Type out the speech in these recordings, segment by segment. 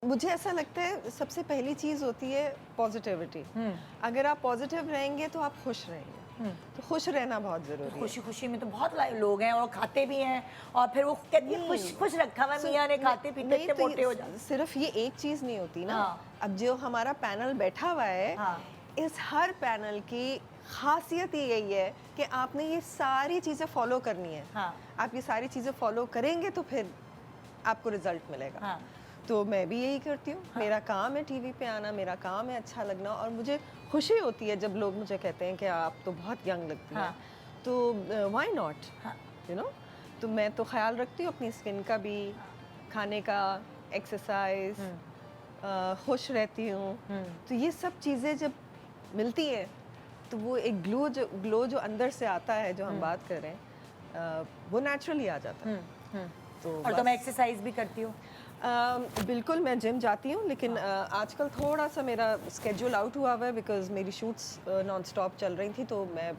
मुझे ऐसा लगता है सबसे पहली चीज़ होती है पॉजिटिविटी। अगर आप पॉजिटिव रहेंगे तो आप खुश रहेंगे। तो खुश रहना बहुत ज़रूरी है। खुशी खुशी में तो बहुत लोग हैं और खाते भी हैं और फिर वो कहती है खुश खुश रखा हुआ मियाँ ने, खाते पीते नहीं इतने तो मोटे हो जाते। सिर्फ ये एक चीज़ नहीं होती ना। हाँ। अब जो हमारा पैनल बैठा हुआ है, हाँ। इस हर पैनल की खासियत ही यही है कि आपने ये सारी चीज़ें फॉलो करनी है। हाँ। आप ये सारी चीज़ें फॉलो करेंगे तो फिर आपको रिजल्ट मिलेगा। हाँ। तो मैं भी यही करती हूँ। मेरा काम है टीवी पे आना, मेरा काम है अच्छा लगना, और मुझे खुशी होती है जब लोग मुझे कहते हैं कि आप तो बहुत यंग लगती हैं। तो व्हाई नॉट, यू नो। तो मैं तो ख्याल रखती हूँ अपनी स्किन का भी, खाने का, एक्सरसाइज, खुश रहती हूँ। तो ये सब चीज़ें जब मिलती हैं तो वो एक ग्लो जो अंदर से आता है, जो हम बात कर रहे हैं, वो नेचुरली आ जाता है। तो और तो मैं एक्सरसाइज भी करती हूँ। बिल्कुल, मैं जिम जाती हूँ, लेकिन आजकल थोड़ा सा मेरा स्केड्यूल आउट हुआ हुआ है बिकॉज मेरी शूट्स नॉन स्टॉप चल रही थी, तो मैं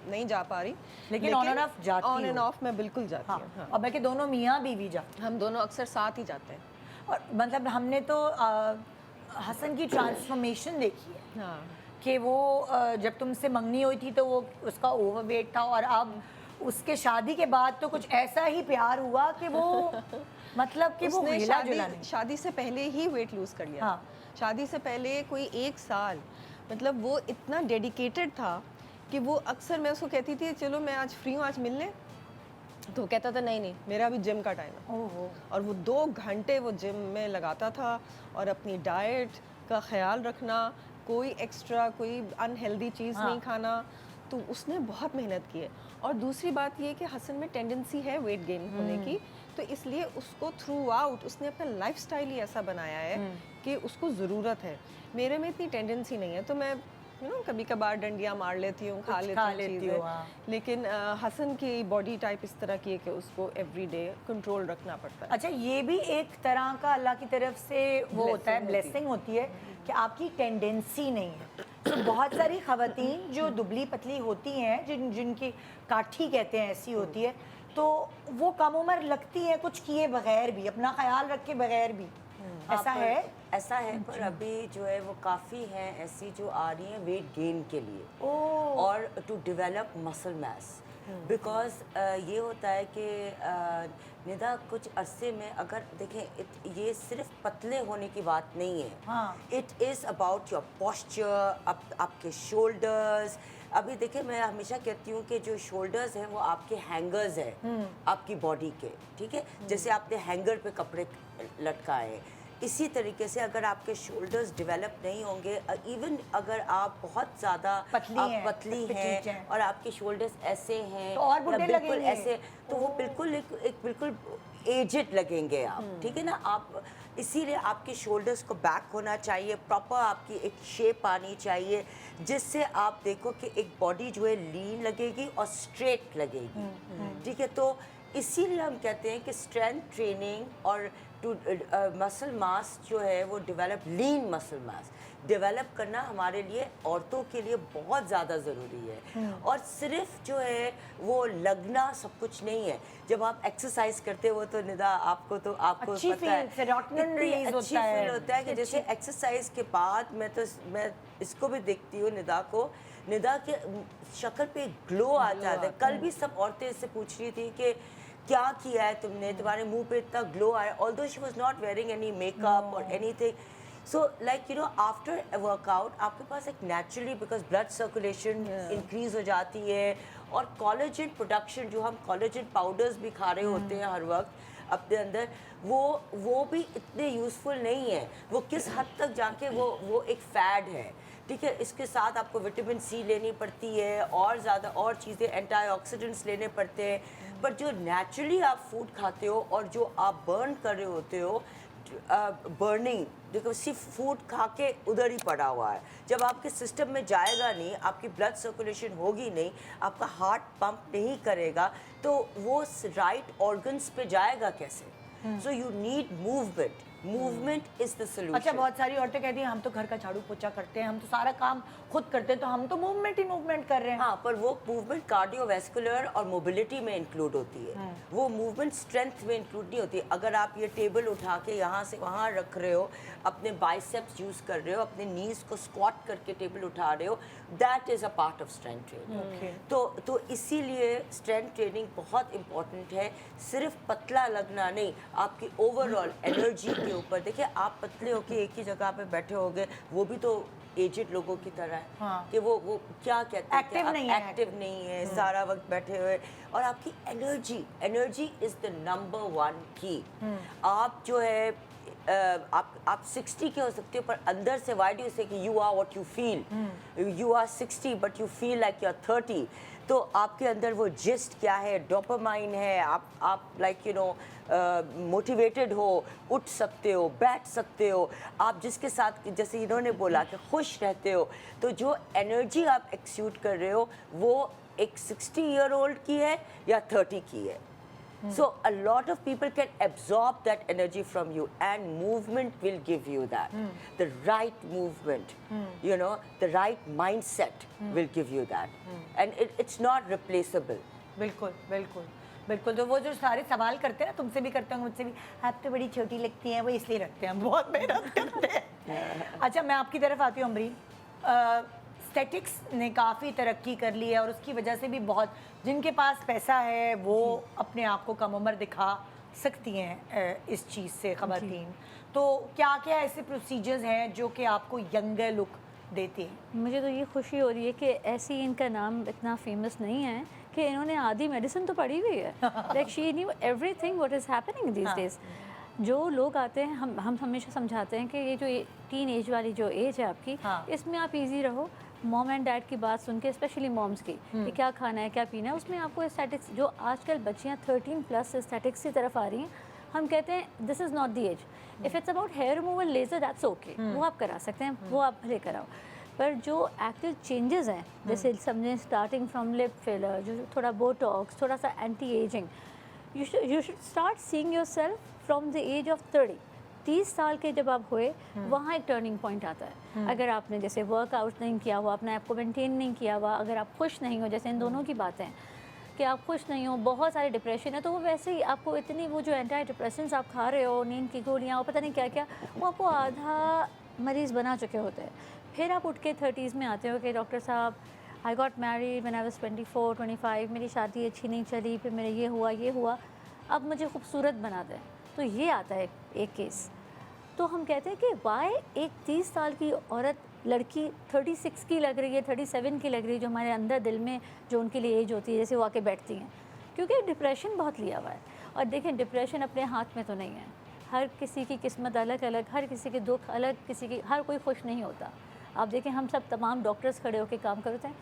नहीं जा पा रही। लेकिन ऑन एंड ऑफ जाती ऑन एंड हो। ऑफ मैं बिल्कुल जाती हूँ। हाँ। और बल्कि दोनों मियाँ बीवी जाते हम दोनों अक्सर साथ ही जाते हैं। और मतलब हमने तो हसन की ट्रांसफॉर्मेशन देखी है। हाँ। कि वो जब तुमसे मंगनी हुई थी तो वो उसका ओवरवेट था, और अब उसके शादी के बाद तो कुछ ऐसा ही प्यार हुआ कि वो मतलब कि वो हिला जुला नहीं। शादी से पहले ही वेट लूज कर लिया। हाँ। शादी से पहले कोई 1 साल, मतलब वो इतना डेडिकेटेड था कि वो अक्सर, मैं उसको कहती थी चलो मैं आज फ्री हूँ, आज मिल लें, तो कहता था नहीं नहीं मेरा अभी जिम का टाइम है। ओहो। और वो 2 घंटे वो जिम में लगाता था, और अपनी डाइट का ख्याल रखना, कोई एक्स्ट्रा कोई अनहेल्दी चीज़ नहीं खाना। तो उसने बहुत मेहनत की है। और दूसरी बात ये कि हसन में टेंडेंसी है वेट गेन होने की, तो इसलिए उसको थ्रू आउट उसने अपना लाइफस्टाइल ही ऐसा बनाया है कि उसको ज़रूरत है। मेरे में इतनी टेंडेंसी नहीं है, तो मैं कभी कभार डंडियाँ मार लेती हूँ, खा लेती हूँ चीज़ें। लेकिन हसन की बॉडी टाइप इस तरह की है कि उसको एवरी कंट्रोल रखना पड़ता है। अच्छा, ये भी एक तरह का अल्लाह की तरफ से वो होता है, ब्लेसिंग होती है कि आपकी टेंडेंसी नहीं है। तो बहुत सारी ख़वातीन जो दुबली पतली होती हैं, जिनकी काठी कहते हैं ऐसी होती है, तो वो कम उम्र लगती है कुछ किए बगैर भी, अपना ख्याल रखे बगैर भी। ऐसा है? ऐसा है, पर अभी जो है वो काफ़ी हैं ऐसी जो आ रही हैं वेट गेन के लिए और to develop muscle mass. Because ये होता है कि निदा कुछ अरसे में अगर देखें, ये सिर्फ पतले होने की बात नहीं है। It is about your posture, आपके शोल्डर्स। अभी देखिए, मैं हमेशा कहती हूँ कि जो शोल्डर्स हैं वो आपके हैंगर्स हैं आपकी बॉडी के, ठीक है। जैसे आपने हैंगर पे कपड़े लटकाए, इसी तरीके से अगर आपके शोल्डर्स डेवलप नहीं होंगे, इवन अगर आप बहुत ज़्यादा पतली हैं और आपके शोल्डर्स ऐसे हैं तो और बुढ़े बिल्कुल लगेंगे। ऐसे, तो वो बिल्कुल एक बिल्कुल एजेड लगेंगे आप, ठीक है ना। आप इसीलिए आपके शोल्डर्स को बैक होना चाहिए, प्रॉपर आपकी एक शेप आनी चाहिए, जिससे आप देखो कि एक बॉडी जो है लीन लगेगी और स्ट्रेट लगेगी, ठीक है। तो इसीलिए हम कहते हैं कि स्ट्रेंथ ट्रेनिंग और टू मसल मास जो है वो develop, lean muscle mass develop करना हमारे लिए, औरतों के लिए बहुत ज़्यादा ज़रूरी है। और सिर्फ जो है वो लगना सब कुछ नहीं है। जब आप एक्सरसाइज करते हो तो निदा आपको पता है अच्छी फील होता है कि जैसे एक्सरसाइज के बाद मैं इसको भी देखती हूँ, निदा के शक्ल पे ग्लो आ जाता है। कल भी सब औरतें इससे पूछ रही थी कि क्या किया है तुमने, तुम्हारे मुंह पे इतना ग्लो आया, although she was not wearing any makeup और anything. So like after workout आपके पास एक naturally, because blood circulation increase हो जाती है, और कोलेजन प्रोडक्शन, जो हम कोलेजन पाउडर्स भी खा रहे होते हैं हर वक्त अपने अंदर, वो भी इतने यूज़फुल नहीं है। वो किस हद तक जाके वो एक फैड है, ठीक है। इसके साथ आपको विटामिन सी लेनी पड़ती है, और ज़्यादा और चीज़ें, एंटीऑक्सीडेंट्स लेने पड़ते हैं। पर जो नेचुरली आप फूड खाते हो और जो आप बर्न कर रहे होते हो, बर्निंग देखो सिर्फ फूड खा के उधर ही पड़ा हुआ है। जब आपके सिस्टम में जाएगा नहीं, आपकी ब्लड सर्कुलेशन होगी नहीं, आपका हार्ट पंप नहीं करेगा, तो वो राइट ऑर्गन्स पे जाएगा कैसे? So you need movement. Movement is the अच्छा, सोल्यूशन। बहुत सारी औरतें कहती हैं हम तो घर का झाड़ू पोछा करते हैं, हम तो सारा काम खुद करते हैं, तो हम तो मूवमेंट ही मूवमेंट कर रहे हैं। हाँ, पर वो मूवमेंट कार्डियोवैस्कुलर और मोबिलिटी में इंक्लूड होती है, वो मूवमेंट स्ट्रेंथ में इंक्लूड नहीं होती। अगर आप ये टेबल उठा के यहाँ से वहाँ रख रहे हो, अपने बाइसेप्स यूज कर रहे हो, अपने नीज को स्क्वाट करके टेबल उठा रहे हो, that is a part of strength training. तो इसीलिए स्ट्रेंथ ट्रेनिंग बहुत इंपॉर्टेंट है। सिर्फ पतला लगना नहीं, आपकी ओवरऑल एनर्जी के ऊपर। देखिए, आप पतले होके एक ही जगह पे बैठे होगे, वो भी तो एजेड लोगों की तरह है। हाँ। कि वो क्या कहते हैं, Active नहीं है। एक्टिव नहीं है, सारा वक्त बैठे हुए। और आपकी एनर्जी इज द नंबर 1 की। आप जो है आप 60 के हो सकते हो, पर अंदर से व्हाई डू यू से कि you are what you feel, you are 60 but you feel like you are 30। तो आपके अंदर वो जिस्ट क्या है, डोपामाइन है, आप लाइक यू नो मोटिवेटेड हो, उठ सकते हो, बैठ सकते हो, आप जिसके साथ, जैसे इन्होंने बोला कि खुश रहते हो। तो जो एनर्जी आप एक्सूट कर रहे हो वो एक 60 ईयर ओल्ड की है या 30 की है। So a lot of people can absorb that energy from you, and movement will give you that. The right movement, you know, the right mindset will give you that. And it's not replaceable. बिल्कुल बिल्कुल बिल्कुल। तो वो जो सारे सवाल करते हैं ना, तुमसे भी करते हैं, मुझसे भी, आप तो बड़ी छोटी लगती हैं, वो इसलिए रखते हैं, हम बहुत मेहनत करते हैं। अच्छा, मैं आपकी तरफ आती हूँ अमरीन। स्टैटिक्स ने काफ़ी तरक्की कर ली है, और उसकी वजह से भी बहुत, जिनके पास पैसा है वो अपने आप को कम उम्र दिखा सकती हैं इस चीज़ से, ख़वातीन। तो क्या क्या ऐसे प्रोसीजर्स हैं जो कि आपको यंगर लुक देते हैं? मुझे तो ये खुशी हो रही है कि ऐसी इनका नाम इतना फेमस नहीं है कि इन्होंने आधी मेडिसिन तो पढ़ी हुई है। Like she knew everything what is happening these days. जो लोग आते हैं, हम हमेशा समझाते हैं कि ये जो टीन एज वाली जो एज है आपकी, इसमें आप इजी रहो। मॉम एंड डैड की बात सुन के, स्पेशली मॉम्स की, कि क्या खाना है, क्या पीना है, उसमें आपको एस्थेटिक्स, जो आजकल बच्चियाँ 13+ एस्थेटिक्स की तरफ आ रही हैं, हम कहते हैं this is not the age. If it's about hair removal, laser, that's okay, वो आप करा सकते हैं, वो आप भले कराओ। पर जो एक्टिव चेंजेस हैं, जैसे समझें स्टार्टिंग फ्रॉम लिप फिलर, जो थोड़ा बोटॉक्स, थोड़ा सा anti ageing, you should start seeing yourself from the age of 30 साल के जब आप हुए, वहाँ एक टर्निंग पॉइंट आता है। अगर आपने जैसे वर्कआउट नहीं किया हुआ, अपने आप को मेंटेन नहीं किया हुआ, अगर आप खुश नहीं हो, जैसे इन दोनों की बातें कि आप खुश नहीं हो, बहुत सारे डिप्रेशन है, तो वो वैसे ही आपको इतनी, वो जो एंटी डिप्रेसेंट्स आप खा रहे हो, नींद की गोलियाँ, वो पता नहीं क्या क्या, वो आपको आधा मरीज़ बना चुके होते हैं। फिर आप उठ के 30s में आते हो कि डॉक्टर साहब, I got married when I was 24, 25, मेरी शादी अच्छी नहीं चली, फिर मेरे ये हुआ, अब मुझे खूबसूरत बना दें। तो ये आता है एक केस। तो हम कहते हैं कि वाई एक 30 साल की औरत, लड़की 36 की लग रही है, 37 की लग रही है, जो हमारे अंदर दिल में जो उनके लिए एज होती है, जैसे वो आके बैठती हैं, क्योंकि डिप्रेशन बहुत लिया हुआ है। और देखें, डिप्रेशन अपने हाथ में तो नहीं है, हर किसी की किस्मत अलग अलग, हर किसी के दुख अलग, किसी की, हर कोई खुश नहीं होता। आप देखें, हम सब तमाम डॉक्टर्स खड़े होकर काम करते हैं,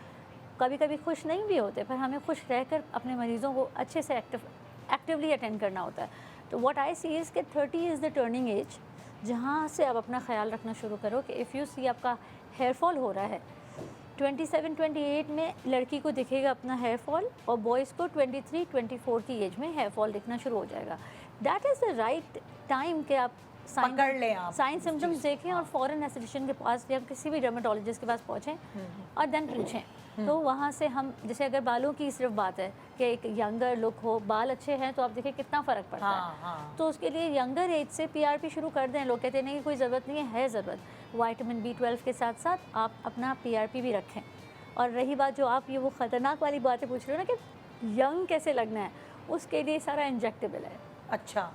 कभी कभी खुश नहीं भी होते, पर हमें खुश रहकर अपने मरीज़ों को अच्छे से एक्टिवली अटेंड करना होता है। तो व्हाट आई सी इज़ कि 30 इज़ द टर्निंग एज, जहाँ से आप अपना ख्याल रखना शुरू करो कि इफ़ यू सी आपका हेयर फॉल हो रहा है, 27-28 में लड़की को दिखेगा अपना हेयर फॉल, और बॉयज़ को 23-24 की एज में हेयर फॉल दिखना शुरू हो जाएगा। That is the right time कि आप पकड़ लें, आप साइन सिम्टम्स देखें और फ़ौरन एस्थेटिशियन के पास या किसी भी डर्मेटोलॉजिस्ट के पास पहुँचें और देन पूछें। तो वहाँ से हम, जैसे अगर बालों की सिर्फ बात है कि एक यंगर लुक हो, बाल अच्छे हैं, तो आप देखिए कितना फ़र्क पड़ता है। तो उसके लिए यंगर एज से PRP शुरू कर दें। लोग कहते हैं नहीं, कोई ज़रूरत नहीं है ज़रूरत। विटामिन B12 के साथ साथ आप अपना PRP भी रखें। और रही बात जो आप ये वो ख़तरनाक वाली बातें पूछ रहे हो ना कि यंग कैसे लगना है, उसके लिए सारा इंजेक्टेबल है। अच्छा,